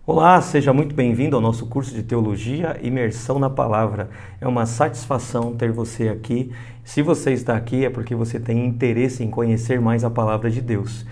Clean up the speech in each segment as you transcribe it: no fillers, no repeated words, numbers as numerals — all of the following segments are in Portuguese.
Olá, seja muito bem-vindo ao nosso curso de Teologia, Imersão na Palavra. É uma satisfação ter você aqui. Se você está aqui é porque você tem interesse em conhecer mais a Palavra de Deus.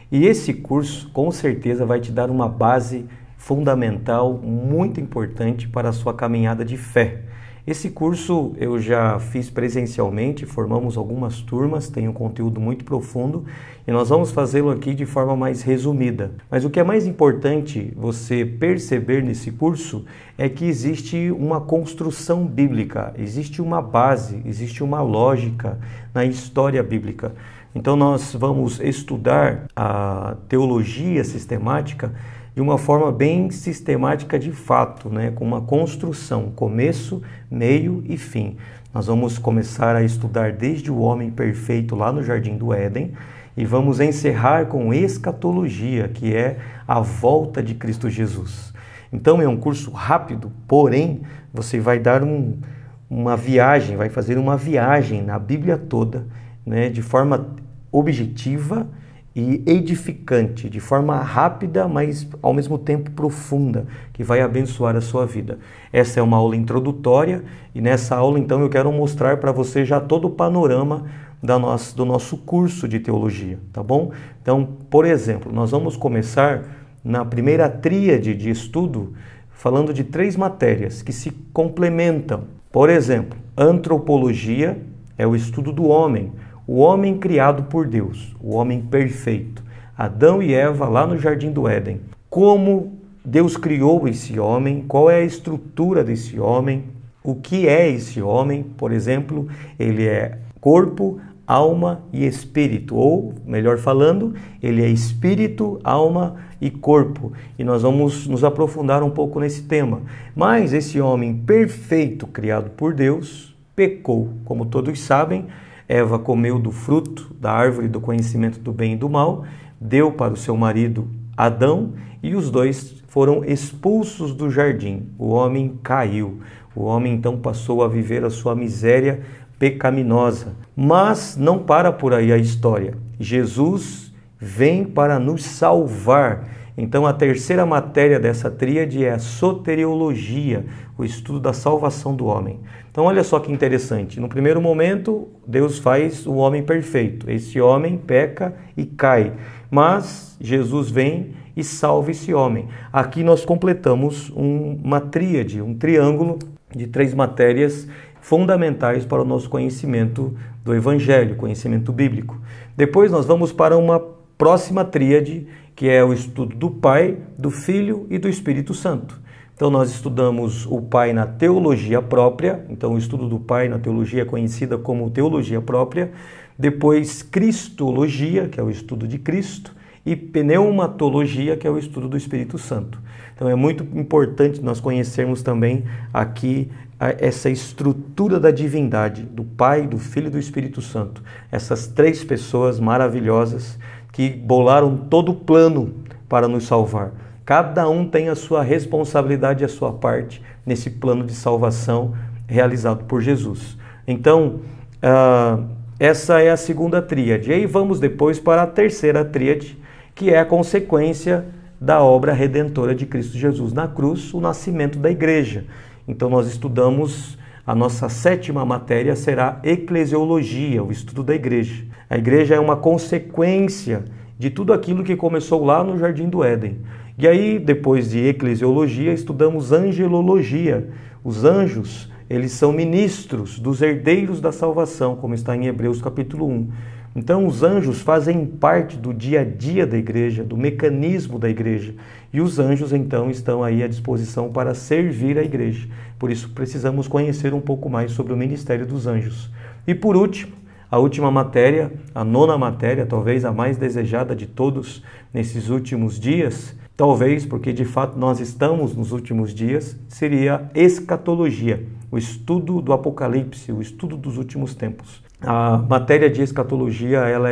E esse curso, com certeza, vai te dar uma base fundamental, muito importante para a sua caminhada de fé. Esse curso eu já fiz presencialmente, formamos algumas turmas, tem um conteúdo muito profundo e nós vamos fazê-lo aqui de forma mais resumida. Mas o que é mais importante você perceber nesse curso é que existe uma construção bíblica, existe uma base, existe uma lógica na história bíblica. Então nós vamos estudar a teologia sistemática de uma forma bem sistemática de fato, com uma construção, começo, meio e fim. Nós vamos começar a estudar desde o homem perfeito lá no Jardim do Éden e vamos encerrar com escatologia, que é a volta de Cristo Jesus. Então é um curso rápido, porém você vai dar uma viagem, vai fazer uma viagem na Bíblia toda, de forma objetiva e edificante, de forma rápida, mas ao mesmo tempo profunda, que vai abençoar a sua vida. Essa é uma aula introdutória e nessa aula então eu quero mostrar para você já todo o panorama do nosso curso de teologia, tá bom? Então, por exemplo, nós vamos começar na primeira tríade de estudo falando de 3 matérias que se complementam. Por exemplo, antropologia é o estudo do homem, o homem criado por Deus, o homem perfeito, Adão e Eva lá no Jardim do Éden. Como Deus criou esse homem, qual é a estrutura desse homem, o que é esse homem, por exemplo, ele é corpo, alma e espírito, ou melhor falando, ele é espírito, alma e corpo. E nós vamos nos aprofundar um pouco nesse tema. Mas esse homem perfeito criado por Deus pecou, como todos sabem. Eva comeu do fruto da árvore do conhecimento do bem e do mal, deu para o seu marido Adão e os dois foram expulsos do jardim. O homem caiu. O homem então passou a viver a sua miséria pecaminosa. Mas não para por aí a história. Jesus vem para nos salvar. Então a terceira matéria dessa tríade é a soteriologia, o estudo da salvação do homem. Então olha só que interessante, no primeiro momento Deus faz o homem perfeito, esse homem peca e cai, mas Jesus vem e salva esse homem. Aqui nós completamos uma tríade, um triângulo de 3 matérias fundamentais para o nosso conhecimento do Evangelho, conhecimento bíblico. Depois nós vamos para uma próxima tríade, que é o estudo do Pai, do Filho e do Espírito Santo. Então nós estudamos o Pai na teologia própria, então o estudo do Pai na teologia é conhecida como teologia própria, depois Cristologia, que é o estudo de Cristo, e Pneumatologia, que é o estudo do Espírito Santo. Então é muito importante nós conhecermos também aqui essa estrutura da divindade, do Pai, do Filho e do Espírito Santo. Essas 3 pessoas maravilhosas que bolaram todo o plano para nos salvar. Cada um tem a sua responsabilidade e a sua parte nesse plano de salvação realizado por Jesus. Então, essa é a segunda tríade. E aí vamos depois para a terceira tríade, que é a consequência da obra redentora de Cristo Jesus na cruz, o nascimento da igreja. Então nós estudamos, a nossa 7ª matéria será eclesiologia, o estudo da igreja. A igreja é uma consequência de tudo aquilo que começou lá no Jardim do Éden. E aí, depois de eclesiologia, estudamos angelologia. Os anjos, eles são ministros dos herdeiros da salvação, como está em Hebreus capítulo 1. Então, os anjos fazem parte do dia a dia da igreja, do mecanismo da igreja. E os anjos, então, estão aí à disposição para servir a igreja. Por isso, precisamos conhecer um pouco mais sobre o ministério dos anjos. E por último, a última matéria, a 9ª matéria, talvez a mais desejada de todos nesses últimos dias, talvez porque de fato nós estamos nos últimos dias, seria escatologia, o estudo do Apocalipse, o estudo dos últimos tempos. A matéria de escatologia, ela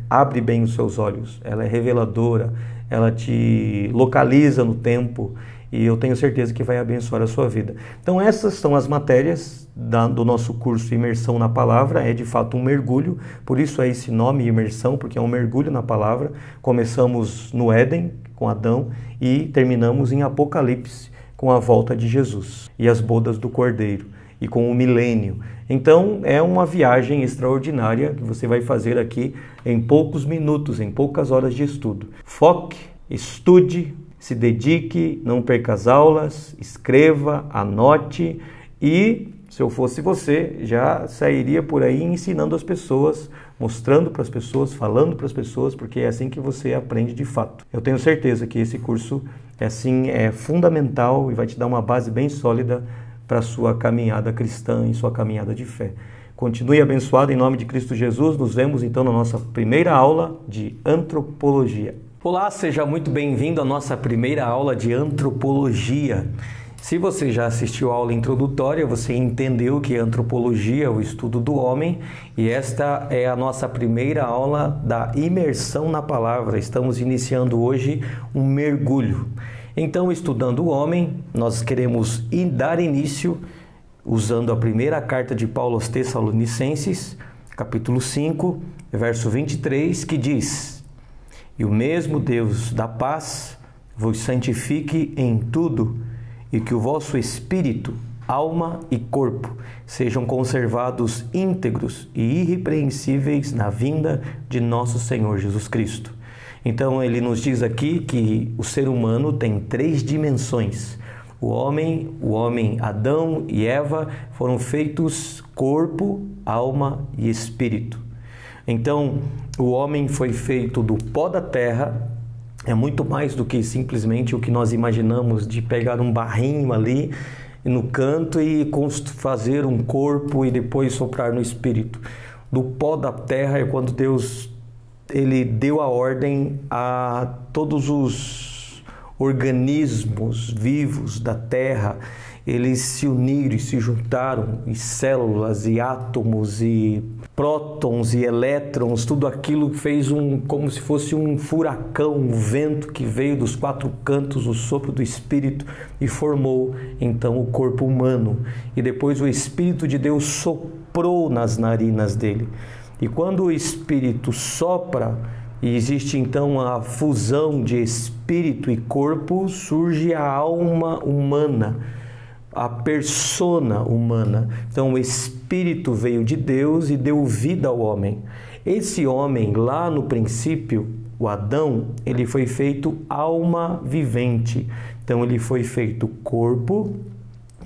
abre bem os seus olhos, ela é reveladora, ela te localiza no tempo e eu tenho certeza que vai abençoar a sua vida. Então essas são as matérias do nosso curso Imersão na Palavra, é de fato um mergulho, por isso é esse nome Imersão, porque é um mergulho na Palavra. Começamos no Éden, com Adão, e terminamos em Apocalipse com a volta de Jesus e as bodas do Cordeiro e com o milênio. Então é uma viagem extraordinária que você vai fazer aqui em poucos minutos, em poucas horas de estudo. Foque, estude, se dedique, não perca as aulas, escreva, anote e, se eu fosse você, já sairia por aí ensinando as pessoas, mostrando para as pessoas, falando para as pessoas, porque é assim que você aprende de fato. Eu tenho certeza que esse curso é fundamental e vai te dar uma base bem sólida para a sua caminhada cristã e sua caminhada de fé. Continue abençoado em nome de Cristo Jesus. Nos vemos então na nossa primeira aula de antropologia. Olá, seja muito bem-vindo à nossa primeira aula de antropologia. Se você já assistiu a aula introdutória, você entendeu que antropologia é o estudo do homem e esta é a nossa primeira aula da imersão na palavra. Estamos iniciando hoje um mergulho. Então, estudando o homem, nós queremos dar início usando a primeira carta de Paulo aos Tessalonicenses, capítulo 5, verso 23, que diz: "E o mesmo Deus da paz vos santifique em tudo, e que o vosso espírito, alma e corpo sejam conservados íntegros e irrepreensíveis na vinda de nosso Senhor Jesus Cristo." Então ele nos diz aqui que o ser humano tem 3 dimensões. O homem Adão e Eva foram feitos corpo, alma e espírito. Então o homem foi feito do pó da terra. É muito mais do que simplesmente o que nós imaginamos de pegar um barrinho ali no canto e fazer um corpo e depois soprar no espírito. Do pó da terra é quando Deus ele deu a ordem a todos os organismos vivos da terra. Eles se uniram e se juntaram, e células, e átomos, e prótons, e elétrons, tudo aquilo fez como se fosse um furacão, um vento que veio dos 4 cantos, o sopro do Espírito, e formou então o corpo humano. E depois o Espírito de Deus soprou nas narinas dele. E quando o Espírito sopra, e existe então a fusão de espírito e corpo, surge a alma humana, a persona humana. Então o Espírito veio de Deus e deu vida ao homem. Esse homem, lá no princípio, o Adão, ele foi feito alma vivente. Então ele foi feito corpo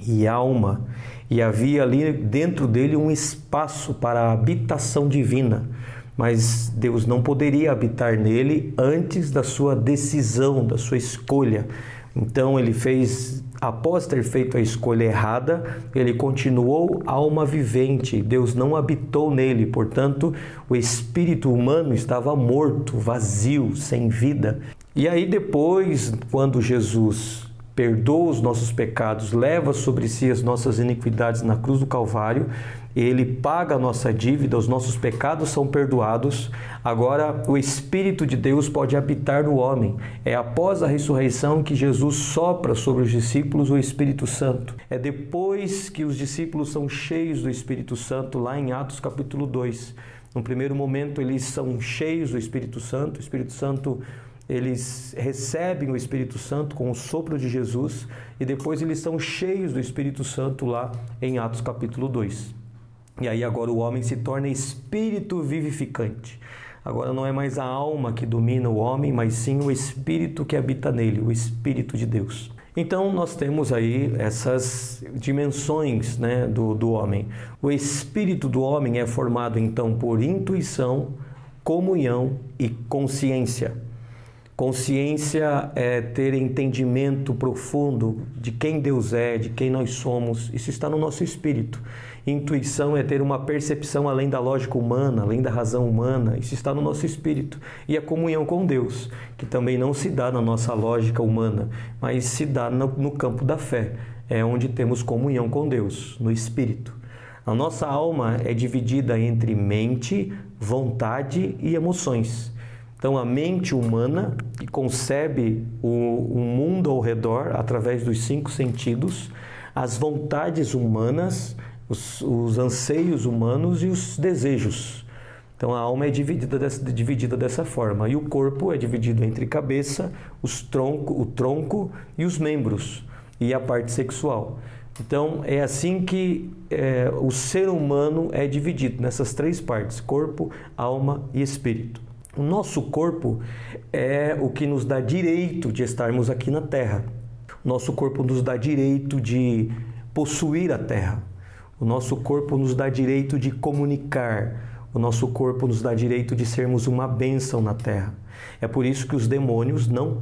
e alma. E havia ali dentro dele um espaço para a habitação divina. Mas Deus não poderia habitar nele antes da sua decisão, da sua escolha. Então ele fez, após ter feito a escolha errada, ele continuou alma vivente. Deus não habitou nele, portanto, o espírito humano estava morto, vazio, sem vida. E aí depois, quando Jesus perdoa os nossos pecados, leva sobre si as nossas iniquidades na cruz do Calvário, ele paga a nossa dívida, os nossos pecados são perdoados. Agora o Espírito de Deus pode habitar no homem. É após a ressurreição que Jesus sopra sobre os discípulos o Espírito Santo. É depois que os discípulos são cheios do Espírito Santo, lá em Atos capítulo 2. No primeiro momento eles são cheios do Espírito Santo. O Espírito Santo, eles recebem o Espírito Santo com o sopro de Jesus e depois eles são cheios do Espírito Santo lá em Atos capítulo 2. E aí agora o homem se torna espírito vivificante. Agora não é mais a alma que domina o homem, mas sim o espírito que habita nele, o Espírito de Deus. Então nós temos aí essas dimensões, né, do homem. O espírito do homem é formado então por intuição, comunhão e consciência. Consciência é ter entendimento profundo de quem Deus é, de quem nós somos. Isso está no nosso espírito. Intuição é ter uma percepção além da lógica humana, além da razão humana. Isso está no nosso espírito. E a comunhão com Deus, que também não se dá na nossa lógica humana, mas se dá no campo da fé. É onde temos comunhão com Deus, no espírito. A nossa alma é dividida entre mente, vontade e emoções. Então, a mente humana, que concebe o mundo ao redor através dos 5 sentidos, as vontades humanas, os anseios humanos e os desejos. Então a alma é dividida dessa forma. E o corpo é dividido entre cabeça, o tronco e os membros, e a parte sexual. Então é assim que o ser humano é dividido nessas três partes: corpo, alma e espírito. O nosso corpo é o que nos dá direito de estarmos aqui na Terra. O nosso corpo nos dá direito de possuir a Terra. O nosso corpo nos dá direito de comunicar. O nosso corpo nos dá direito de sermos uma bênção na Terra. É por isso que os demônios não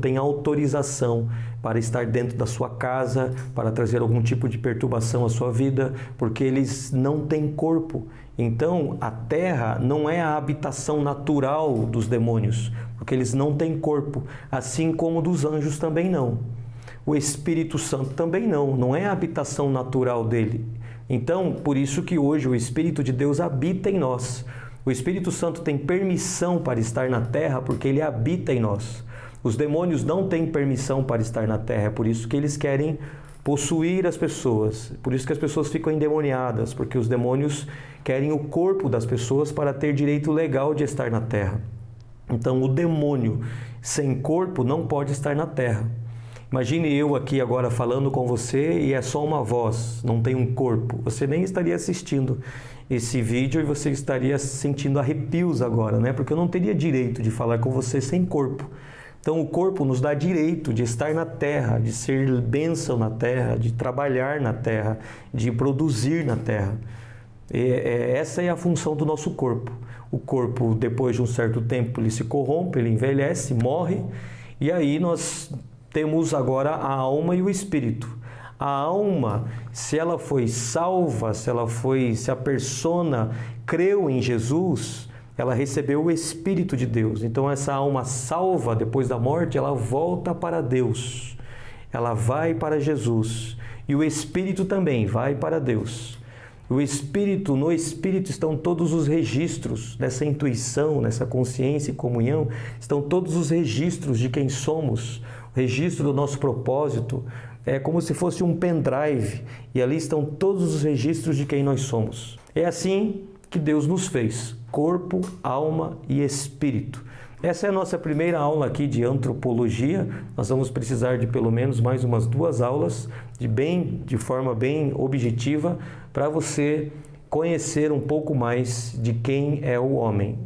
têm autorização para estar dentro da sua casa, para trazer algum tipo de perturbação à sua vida, porque eles não têm corpo. Então, a Terra não é a habitação natural dos demônios, porque eles não têm corpo, assim como dos anjos também não. O Espírito Santo também não é a habitação natural dele. Então, por isso que hoje o Espírito de Deus habita em nós. O Espírito Santo tem permissão para estar na Terra porque ele habita em nós. Os demônios não têm permissão para estar na Terra, é por isso que eles querem possuir as pessoas. Por isso que as pessoas ficam endemoniadas, porque os demônios querem o corpo das pessoas para ter direito legal de estar na Terra. Então, o demônio sem corpo não pode estar na Terra. Imagine eu aqui agora falando com você e é só uma voz, não tem um corpo. Você nem estaria assistindo esse vídeo e você estaria sentindo arrepios agora, né? Porque eu não teria direito de falar com você sem corpo. Então o corpo nos dá direito de estar na Terra, de ser bênção na Terra, de trabalhar na Terra, de produzir na Terra. Essa é a função do nosso corpo. O corpo, depois de um certo tempo, ele se corrompe, ele envelhece, morre, e aí nós temos agora a alma e o espírito. A alma, se ela foi salva, se a persona creu em Jesus, ela recebeu o Espírito de Deus. Então essa alma salva depois da morte, ela volta para Deus. Ela vai para Jesus. E o Espírito também vai para Deus. No Espírito estão todos os registros dessa intuição, nessa consciência e comunhão, estão todos os registros de quem somos, o registro do nosso propósito, é como se fosse um pendrive, e ali estão todos os registros de quem nós somos. É assim que Deus nos fez, corpo, alma e espírito. Essa é a nossa primeira aula aqui de antropologia. Nós vamos precisar de pelo menos mais umas 2 aulas de forma bem objetiva para você conhecer um pouco mais de quem é o homem.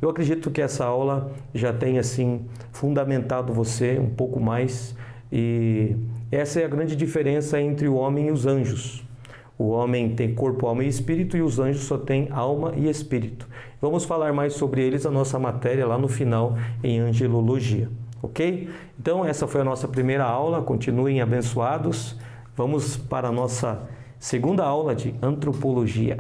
Eu acredito que essa aula já tem assim fundamentado você um pouco mais, e essa é a grande diferença entre o homem e os anjos. O homem tem corpo, alma e espírito, e os anjos só têm alma e espírito. Vamos falar mais sobre eles na nossa matéria lá no final em angelologia, ok? Então essa foi a nossa primeira aula, continuem abençoados. Vamos para a nossa segunda aula de antropologia.